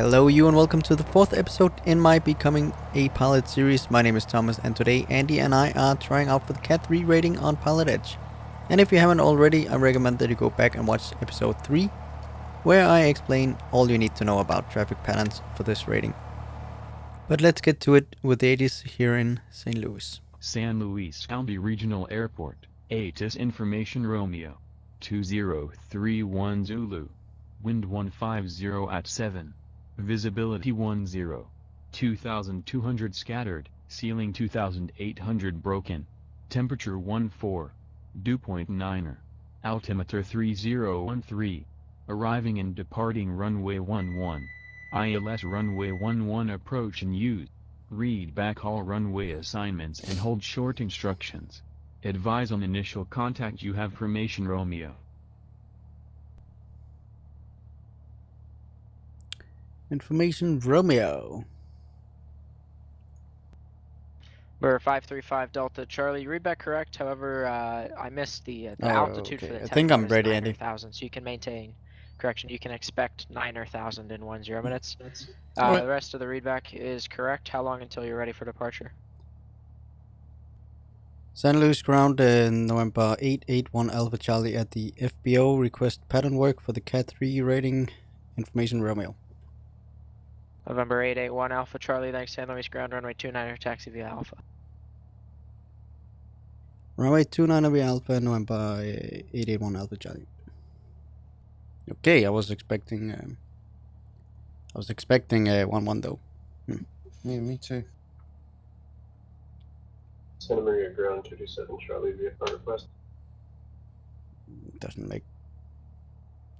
Hello you and welcome to the fourth episode in my Becoming a Pilot series. My name is Thomas and today Andy and I are trying out for the CAT-03 rating on PilotEdge. And if you haven't already, I recommend that you go back and watch episode 3, where I explain all you need to know about traffic patterns for this rating. But let's get to it with the 80s here in St. Louis. San Luis County Regional Airport, ATIS Information Romeo. 2031 Zulu. Wind 150 at 7. Visibility 10. 2,200 scattered, ceiling 2,800 broken. Temperature 14. Dew point 9er. Altimeter 3013. Arriving and departing runway 11. ILS runway 11 approach and use. Read back all runway assignments and hold short instructions. Advise on initial contact. You have formation Romeo. Information Romeo. We're 535 Delta Charlie. Read back correct. However, I missed the altitude for the I think I'm ready, Andy. 9,000, so you can maintain. Correction, you can expect 9,000 in 10 minutes. Alright. The rest of the readback is correct. How long until you're ready for departure? San Luis ground November 881 Alpha Charlie at the FBO. Request pattern work for the CAT-03 rating. Information Romeo. November 881 Alpha Charlie, thanks San Luis ground, runway 29er, taxi via Alpha. Runway 29 via Alpha, November 881 Alpha Charlie. Okay, I was expecting 1-1 though. Yeah, me too. Santa Maria ground 227 Charlie VFR request. Doesn't make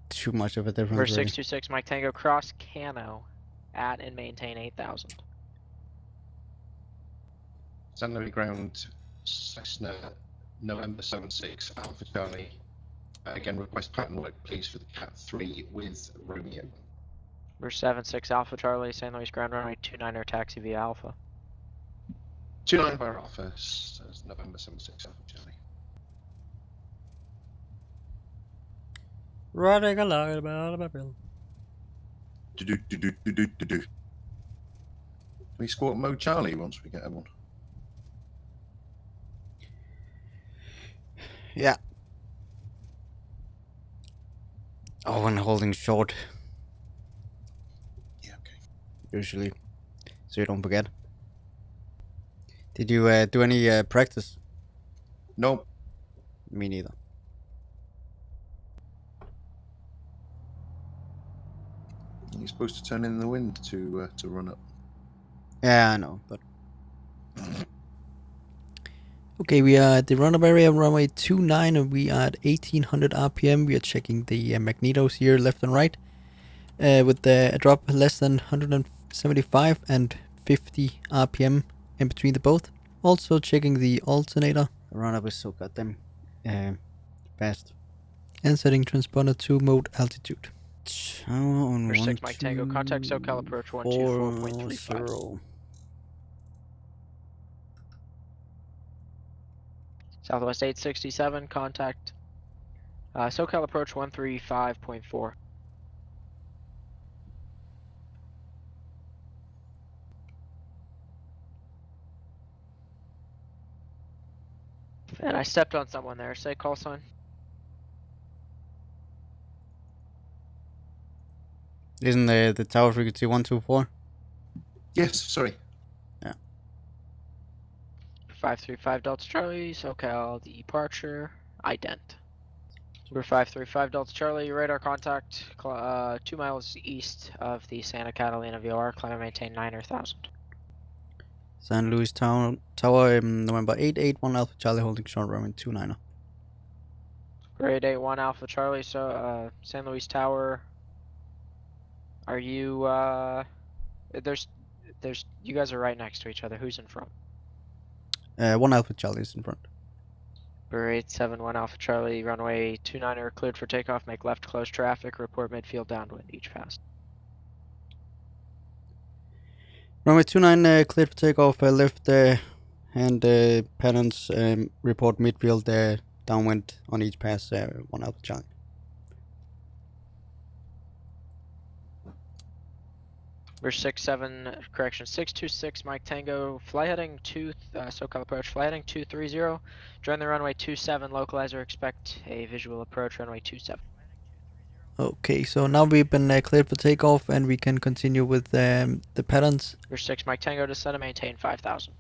too much of a difference. Number Really. 626 Mike Tango, cross Cano at and maintain 8,000. San Luis ground Cessna November 76 Alpha Charlie. Again, request pattern work please for the CAT-03 with Romeo. Number 76 Alpha Charlie, San Luis ground, runway 29er, taxi via Alpha. 29 bar Alpha, says November 76 Alpha Charlie. Running along about my bill. Do. We squat mode Charlie once we get one. Yeah. Oh, and holding short. Yeah, okay. Usually, so you don't forget. Did you do any practice? Nope. Me neither. You're supposed to turn in the wind to run up. Yeah, I know, but okay, we are at the run-up area, runway 29, and we are at 1800 RPM. We are checking the magnetos here, left and right, with a drop less than 175 and 50 RPM in between the both. Also checking the alternator. The run-up is so goddamn fast. And setting transponder to mode altitude. Number 6 Mike Tango, contact SoCal approach 124.35. Southwest 867, contact SoCal approach 135.4. And I stepped on someone there, say call sign. Isn't the tower frequency 124? Yes, sorry. 535 Delta Charlie, SoCal departure, ident. We're 535 Delta Charlie, radar contact 2 miles east of the Santa Catalina VOR, climb and maintain 9,000. San Luis Tower, November 881 Alpha Charlie, holding short runway 29er. Grade 81 Alpha Charlie, so San Luis Tower. Are you there's you guys are right next to each other. Who's in front? 1 Alpha Charlie is in front. We're 871 Alpha Charlie, runway 29er cleared for takeoff, make left close traffic, report midfield downwind each pass. Runway 29 cleared for takeoff, left and patterns, report midfield downwind on each pass, 1 Alpha Charlie. We're 626 Mike Tango, fly heading 2, SoCal approach, fly heading 230. Join the runway 27, localizer, expect a visual approach, runway 27. Okay, so now we've been cleared for takeoff and we can continue with the patterns. We're 6 Mike Tango, descend and maintain 5,000.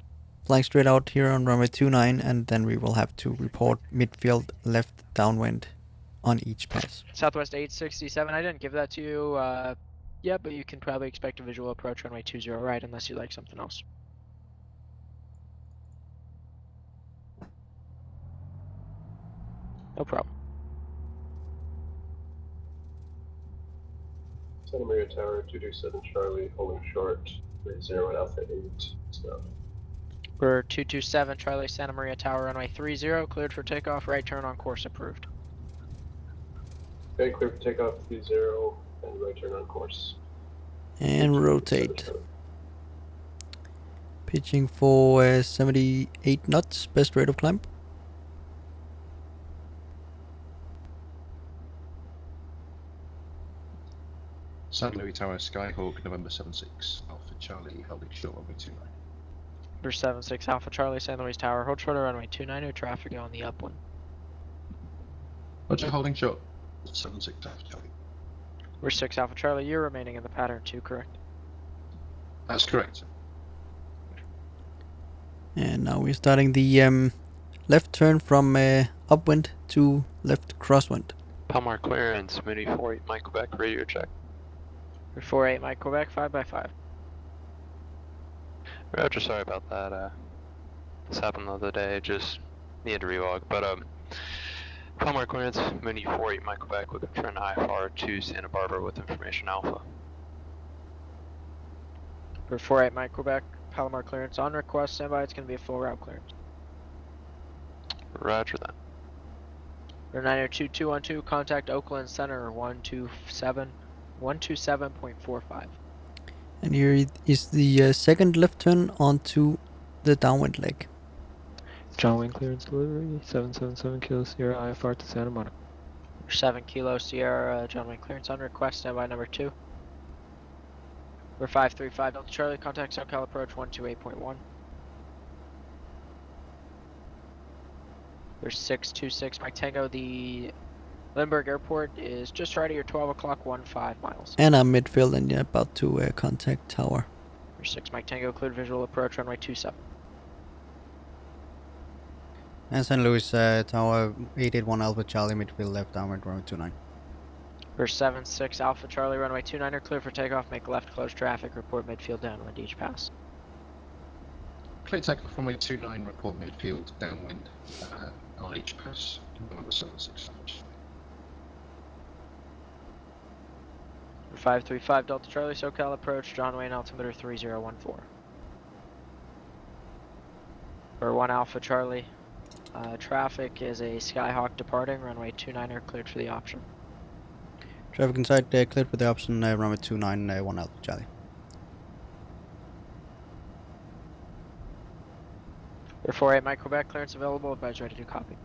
Flying straight out here on runway 29, and then we will have to report midfield left downwind on each pass. Southwest 867, I didn't give that to you yet, but you can probably expect a visual approach runway 20 right, unless you like something else. No problem. Santa Maria Tower, 227 Charlie, holding short, 30 and Alpha 8, stop. We're 227 Charlie, Santa Maria Tower, runway 30, cleared for takeoff, right turn on course approved. Okay, clear for takeoff, 30, and right turn on course. And 227 rotate. Charlie. Pitching for 78 knots, best rate of climb. San Luis Tower, Skyhawk, November 76, Alpha Charlie, holding short runway 29. We're 76 Alpha Charlie, San Luis Tower, hold short of runway 29, traffic on the upwind. Roger, holding short, 76 Alpha Charlie. We're 6 Alpha Charlie, you're remaining in the pattern 2, correct? That's correct, sir. And now we're starting the left turn from upwind to left crosswind. Palmar clearance, Mini 48 Mike Quebec, radio check. We're 48 Mike Quebec, 5x5. Roger, sorry about that. This happened the other day, just needed to relog. But Palmar clearance, Mini 48 Mike Quebec, looking for an IFR to Santa Barbara with information Alpha. We're 48 Mike Quebec, Palomar clearance on request, standby, it's going to be a full route clearance. Roger that. We're 902-212, contact Oakland Center 127.45. And here is the second left turn onto the downwind leg. John Wayne clearance delivery, 777 Kilo Sierra IFR to Santa Monica. 7 Kilo Sierra, John Wayne clearance on request, standby number 2. We're 535 Delta Charlie, contact SoCal approach 128.1. We're 626 Mike Tango, the Lindbergh Airport is just right of your 12 o'clock, 15 miles. And I'm midfield and about to contact tower. We're 6 Mike Tango, cleared visual approach runway 27. And St. Louis Tower, 881 Alpha Charlie, midfield left downwind, runway 29. We're 76 Alpha Charlie, runway 29 clear for takeoff, make left, close traffic, report midfield downwind each pass. Clear takeoff runway 29, report midfield downwind on each pass, November 76 Alpha Charlie. We're 535 Delta Charlie, SoCal approach, John Wayne altimeter 3014. We're 1 Alpha Charlie, traffic is a Skyhawk departing, runway 29 cleared for the option. Traffic inside, cleared for the option, runway 29, 1 Alpha Charlie. We're 48 Mike Quebec, clearance available, advise ready to copy.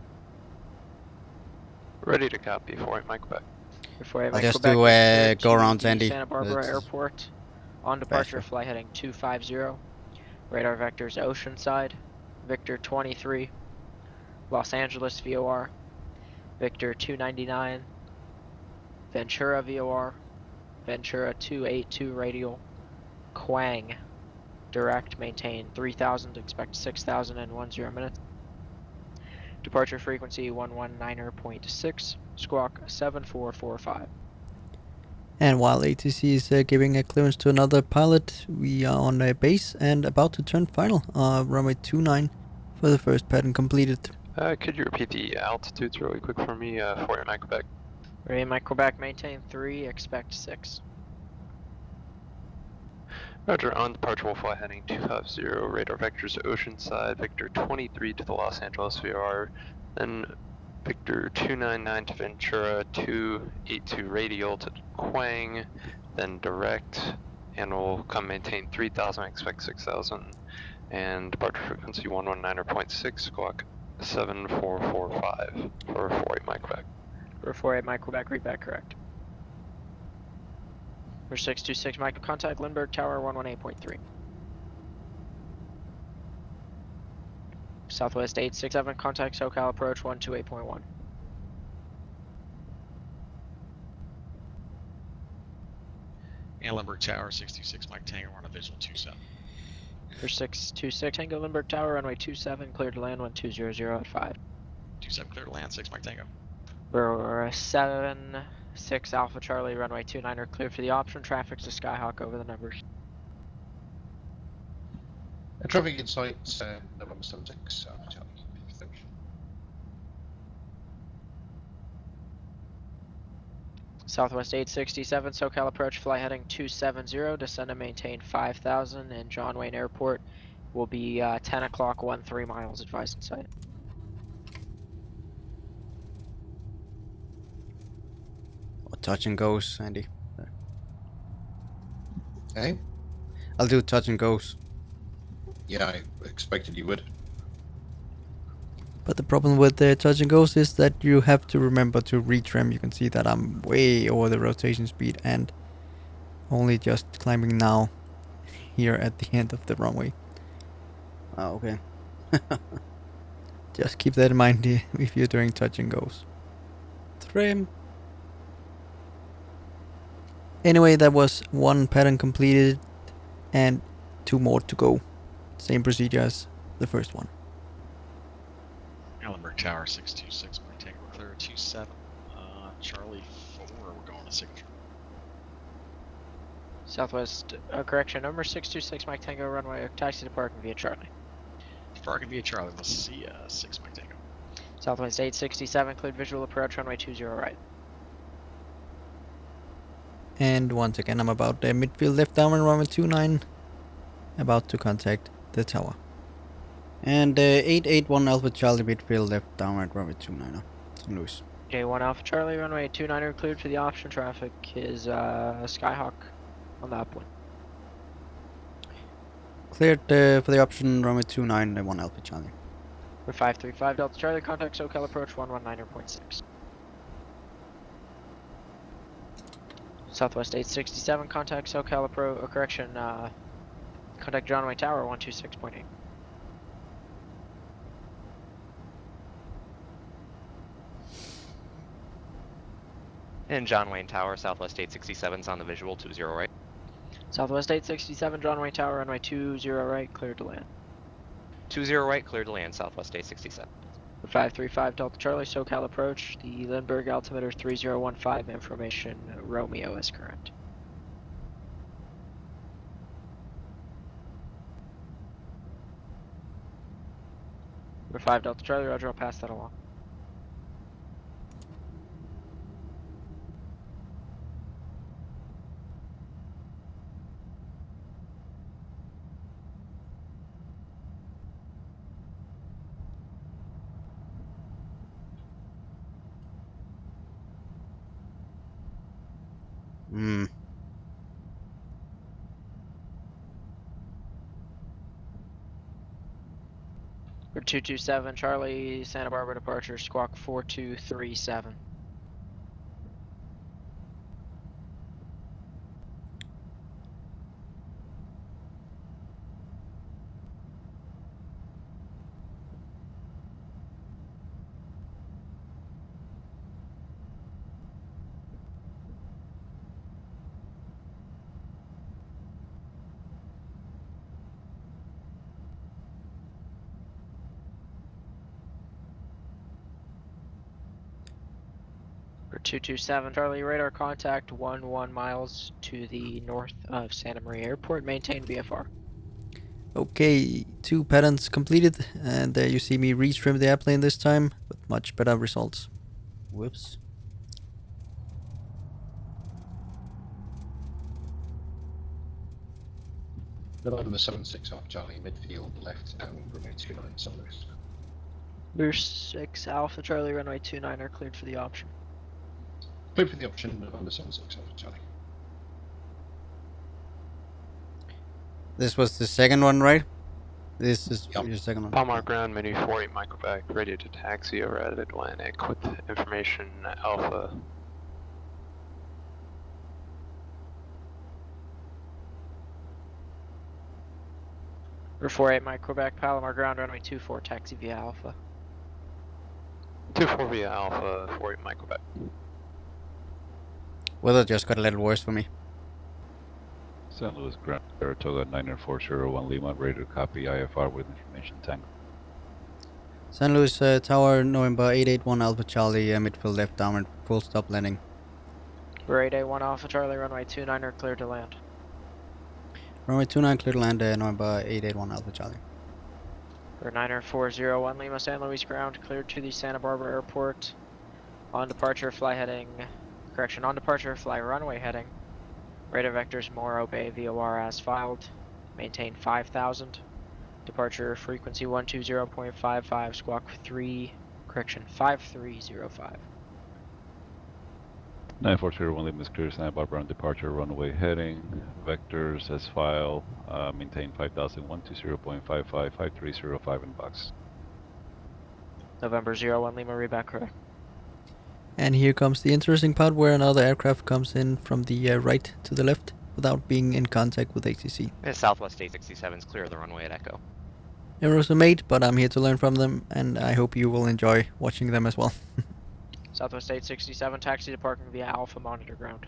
Ready to copy, 48 Mike Quebec. We're 48 I'll Mike just Quebec, do cleared go to around the Sandy. Santa Barbara That's Airport. On departure, faster. fly heading 250. Radar vectors Oceanside, Victor 23, Los Angeles VOR, Victor 299, Ventura VOR, Ventura 282 radial, Quang, direct, maintain 3000, expect 6000 in 10 minutes. Departure frequency 119.6, squawk 7445. And while ATC is giving a clearance to another pilot, we are on base and about to turn final. Runway 29 for the first pattern completed. Could you repeat the altitudes really quick for me, 48 Mike Quebec? Ready, Mike Quebec, maintain 3, expect 6. Roger, on departure we'll fly heading 250, radar vectors Oceanside, Victor 23 to the Los Angeles VOR, then Victor 299 to Ventura, 282 radial to Quang, then direct, and we'll come maintain 3000, expect 6000, and departure frequency 119.6, squawk 7445 for 48 Mike Quebec. For 48 Mike Quebec, read back correct. For 626 Mike, contact Lindbergh Tower 118.3. Southwest 867, contact SoCal approach 128.1. And Limburg Tower 626 Mike Tango, we're on a visual 27. For 626 Tango Lindbergh Tower, runway 27, cleared to land 1200 at 5. 27 clear to land, 6 Mike Tango. We're 7-6 Alpha Charlie, runway 29 are cleared for the option. Traffic's to Skyhawk over the numbers. Traffic insight, November 76, Alpha Charlie. Southwest 867 SoCal approach, flight heading 270, descend and maintain 5,000, and John Wayne Airport will be 10 o'clock, 13 miles, advised in sight. Touch and goes, Andy. Hey? I'll do touch and goes. Yeah, I expected you would. But the problem with the touch and goes is that you have to remember to retrim. You can see that I'm way over the rotation speed and only just climbing now here at the end of the runway. Oh, okay. Just keep that in mind if you're doing touch and goes. Trim. Anyway, that was one pattern completed and 2 more to go. Same procedure as the first one. Limburg Tower 626 Mike Tango, we're clear 27. Charlie 4, we're going to signature. Southwest, correction, number 626 Mike Tango, runway, taxi to parking via Charlie. Parking via Charlie, let's see 6 Mike Tango. Southwest 867, cleared visual approach, runway 20 right. And once again, I'm about the midfield left downwind runway 29, about to contact the tower. And 881 Alpha Charlie midfield left downright runway 29 St. Louis. J1 Alpha Charlie, runway 29 cleared for the option. Traffic is Skyhawk on the upwind. Cleared for the option runway 29 1 Alpha Charlie. For 535 Delta Charlie, contact SoCal approach 119.6. Southwest 867, contact SoCal approach, correction, contact John Wayne Tower 126.8. And John Wayne Tower, Southwest 867's on the visual 20 right. Southwest 867, John Wayne Tower, runway 20 right, cleared to land. 20 right, cleared to land, Southwest 867. For 535 Delta Charlie, SoCal approach, the Lindbergh altimeter 3015, information Romeo is current. For 5 Delta Charlie, roger, I'll pass that along. For 227 Charlie, Santa Barbara departure, squawk 4237. For 227 Charlie, radar contact 11 miles to the north of Santa Maria Airport, maintain VFR. Okay, 2 patterns completed, and there you see me retrim the airplane this time with much better results. Whoops. November 76 Alpha Charlie, midfield left down runway 29 St. Louis. We're 6 Alpha Charlie, runway 29 are cleared for the option. Clear for the option, November 76 Alpha Charlie. This was the second one, right? This is Yep. your second one. Palmar ground, menu 48 microvac, ready to taxi over at Atlantic with information Alpha. We're 48 Mike Quebec, Palomar ground, runway 24, taxi via Alpha. 24 via Alpha, 48 Mike Quebec. Weather just got a little worse for me. St. Louis ground, Saratoga 9401 Lima, ready to copy IFR with information tango. St. Louis Tower, November 881 Alpha Charlie, midfield left downwind, full stop landing. We're 881 Alpha Charlie, runway 29 clear to land. Runway 29 clear to land, November 881 Alpha Charlie. We're 9401 Lima, San Luis ground, cleared to the Santa Barbara Airport. On departure, fly heading, correction, on departure, fly runway heading. Radar vectors Morro Bay VOR as filed. Maintain 5000. Departure frequency 120.55, squawk 3, correction, 5305. 9401 Lima is clear, Santa Barbara on departure, runway heading, vectors as file, maintain 5000, 120.55, 5305 in box. November 01 Lima, read back correct. And here comes the interesting part where another aircraft comes in from the right to the left without being in contact with ATC. Southwest 867 is clear of the runway at Echo. Errors are made, but I'm here to learn from them, and I hope you will enjoy watching them as well. Southwest 867, taxi to parking via Alpha Monitor ground.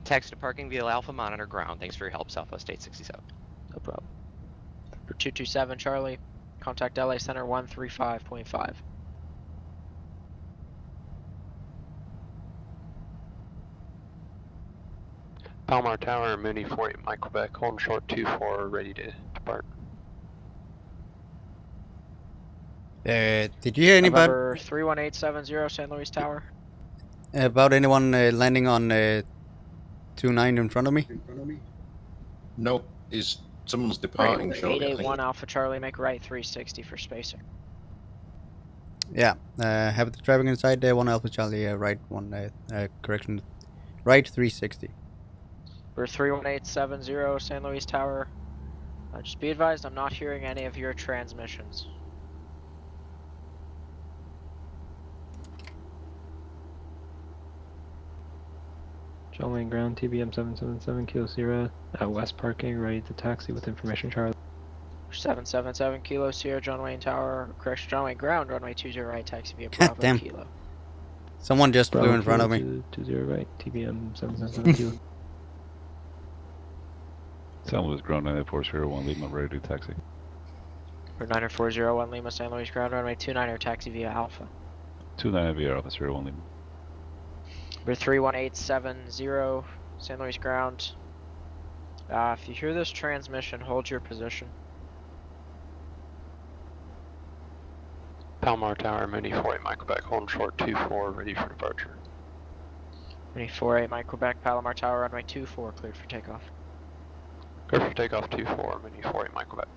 Taxi to parking via Alpha Monitor ground. Thanks for your help, Southwest 867. No problem. For 227 Charlie, contact LA Center 135.5. Palomar Tower, Mooney 48 Mike Quebec, holding short 24, ready to depart. Did you hear any November 31870 San Luis Tower. about anyone landing on 29 in front of me? No, is someone's departing shortly. 881 Alpha Charlie, make right 360 for spacing. Yeah, have the traffic inside 1 Alpha Charlie, right 1, correction, right 360. We're 31870 San Luis Tower. Just be advised, I'm not hearing any of your transmissions. John Wayne ground, TBM 777 Kilo Sierra at West parking, ready to taxi with information Charlie. 777 Kilo Sierra, John Wayne Tower, correction, John Wayne ground, runway 20 right, taxi via Bravo damn. Kilo. Someone just Bravo flew in front of me. 20 right, TBM 777 Kilo. St. Louis ground 9401 Lima, ready to taxi. We're 9401 Lima, San Luis ground, runway 29 taxi via Alpha. 29 via Alpha 01 Lima. We're 31870 San Luis ground. If you hear this transmission, hold your position. Palomar Tower, Mooney 48 Mike Quebec, holding short 24, ready for departure. Mooney 48 Mike Quebec, Palomar Tower, runway 24, cleared for takeoff. Clear for takeoff 24, Mooney 48 Mike Quebec.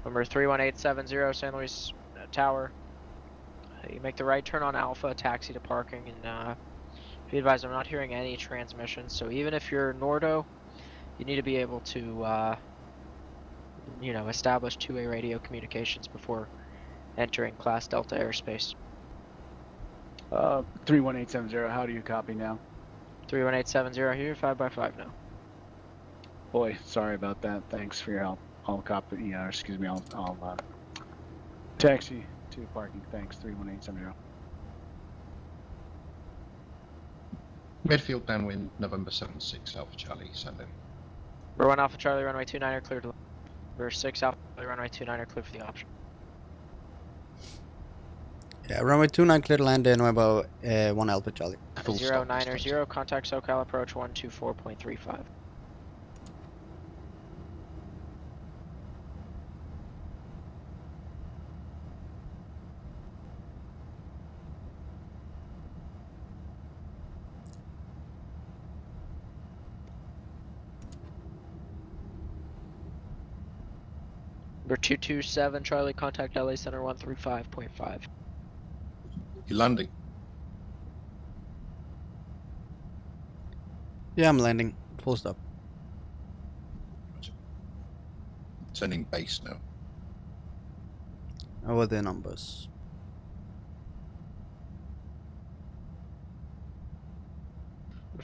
Number 31870 San Luis Tower. You make the right turn on Alpha, taxi to parking, and be advised I'm not hearing any transmissions, so even if you're Nordo, you need to be able to, establish two-way radio communications before entering Class Delta airspace. 31870, how do you copy now? 31870 here, 5x5 now. Boy, sorry about that. Thanks for your help. I'll copy, I'll taxi to parking. Thanks, 31870. Midfield downwind, November 76 Alpha Charlie, send in. We're 1 Alpha Charlie, runway 29 cleared to land. We're 6 Alpha Charlie, runway 29 cleared for the option. Yeah, runway 29 clear to land, November 1 Alpha Charlie. 090, contact SoCal approach 124.35. Number 227 Charlie, contact LA Center 135.5. You're landing. Yeah, I'm landing. Full stop. Sending base now. Over the numbers.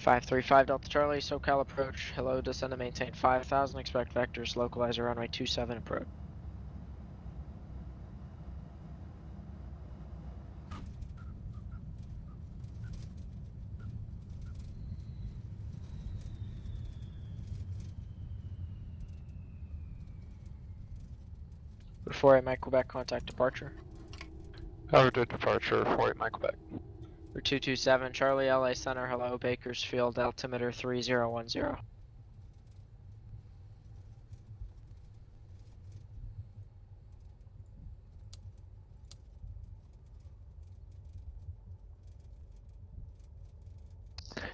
535 Delta Charlie, SoCal approach. Hello, descend and maintain 5000. Expect vectors, localizer runway 27 approach. Before Mike Quebec, contact departure. Roger departure, 48 Mike Quebec. For 227 Charlie, LA Center, hello, Bakersfield, altimeter 3010.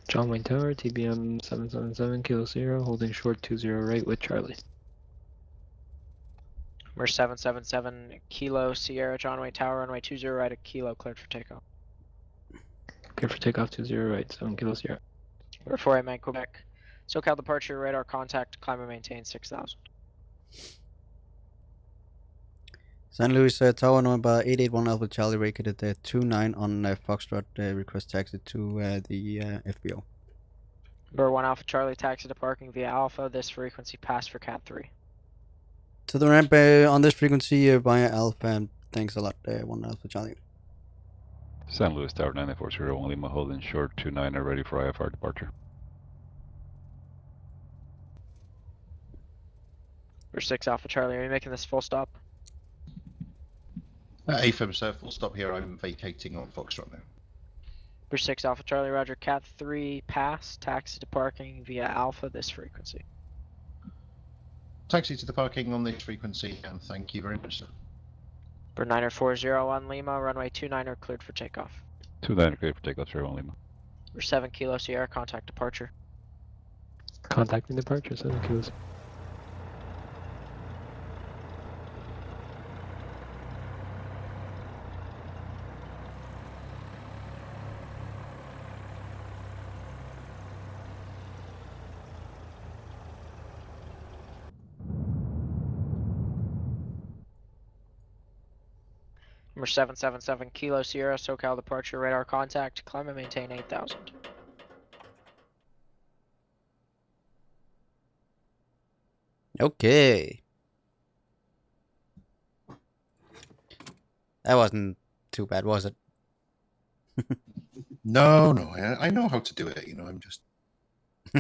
John Wayne Tower, TBM 777, Kilo 0, holding short 20 right with Charlie. We're 777 Kilo Sierra, John Wayne Tower, runway 20 right at Kilo, cleared for takeoff. Clear for takeoff 20 right, 7 Kilo Sierra. We're 48 Mike Quebec. SoCal departure, radar contact, climb and maintain 6000. San Luis Tower number 881 Alpha Charlie, vacated 29 on Foxtrot, request taxi to the FBO. Number 1 Alpha Charlie, taxi to parking via Alpha, this frequency pass for CAT-03. To the ramp on this frequency via Alpha, and thanks a lot, 1 Alpha Charlie. San Luis Tower 9401 Lima, holding short 29 are ready for IFR departure. We're 6 Alpha Charlie, are you making this full stop? AFM, sir, full stop here. I'm vacating on Foxtrot now. We're 6 Alpha Charlie, roger, CAT-03 pass, taxi to parking via Alpha, this frequency. Taxi to the parking on this frequency, and thank you very much, sir. For 9401 Lima, runway 29 cleared for takeoff. 29 cleared for takeoff, 01 Lima. We're 7 Kilo Sierra, contact departure. Contacting departure, 7 Kilos. Number 777 Kilo Sierra, SoCal departure, radar contact, climb and maintain 8000. Okay. That wasn't too bad, was it? No, I know how to do it. You know, I'm just.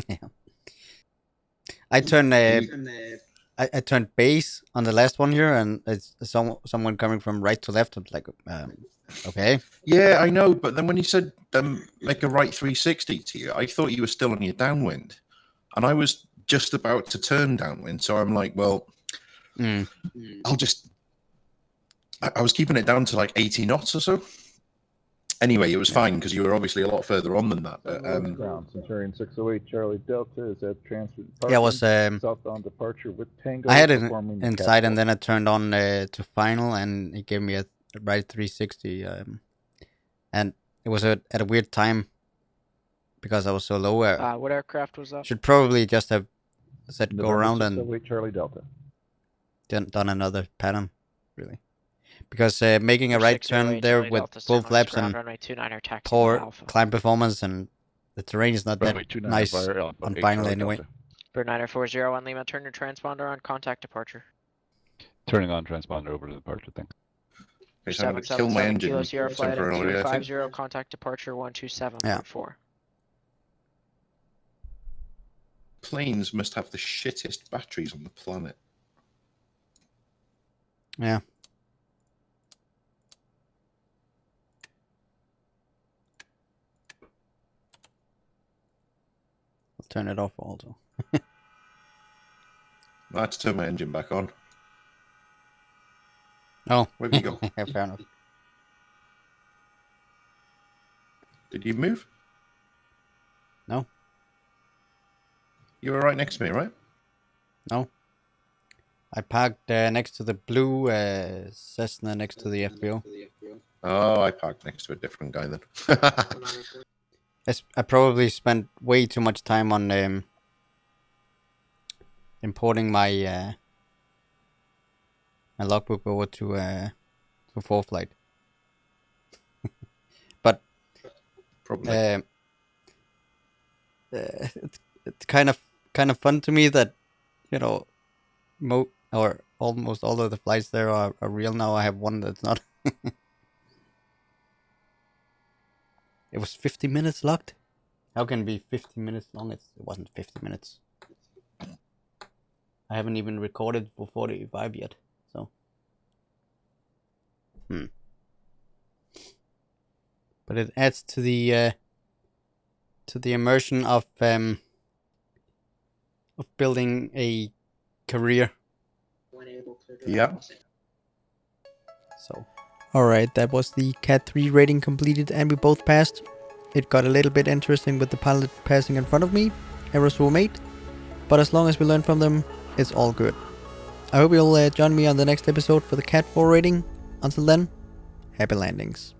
Yeah. I turned I turned base on the last one here, and it's someone coming from right to left. I'm like, okay. Yeah, I know, but then when you said make a right 360 to you, I thought you were still on your downwind, and I was just about to turn downwind. So I'm like, well, I'll just. I was keeping it down to like 80 knots or so. Anyway, it was fine because you were obviously a lot further on than that. But, ground, Centurion 608 Charlie Delta is at transfer. Yeah, it was southbound departure with Tango. I had it inside, and then I turned on to final, and it gave me a right 360. And it was at a weird time because I was so low. What aircraft was that? Should probably just have said go around and Charlie Delta. Done another pattern, really. Because making a right turn there with full flaps and poor climb performance, and the terrain is not that nice on final anyway. For 9401 Lima, turn your transponder on, contact departure. Turning on transponder over to departure, thanks. Okay, I'm going to kill my engine. Kilo Sierra flight 250, contact departure 127.4. Yeah. Planes must have the shittest batteries on the planet. Yeah. Turn it off also. I had to turn my engine back on. Oh. Where'd you go? Yeah, fair enough. Did you move? No. You were right next to me, right? No. I parked next to the blue Cessna next to the FBO. Oh, I parked next to a different guy then. I probably spent way too much time on importing my my logbook over to 4 flight. But probably it's kind of fun to me that, you know, or almost all of the flights there are real now. I have one that's not. It was 50 minutes locked. How can it be 50 minutes long? It wasn't 50 minutes. I haven't even recorded for 45 yet, so. But it adds to the immersion of building a career. Yeah. So. Alright, that was the CAT-03 rating completed, and we both passed. It got a little bit interesting with the pilot passing in front of me. Errors were made, but as long as we learn from them, it's all good. I hope you'll join me on the next episode for the CAT-04 rating. Until then, happy landings.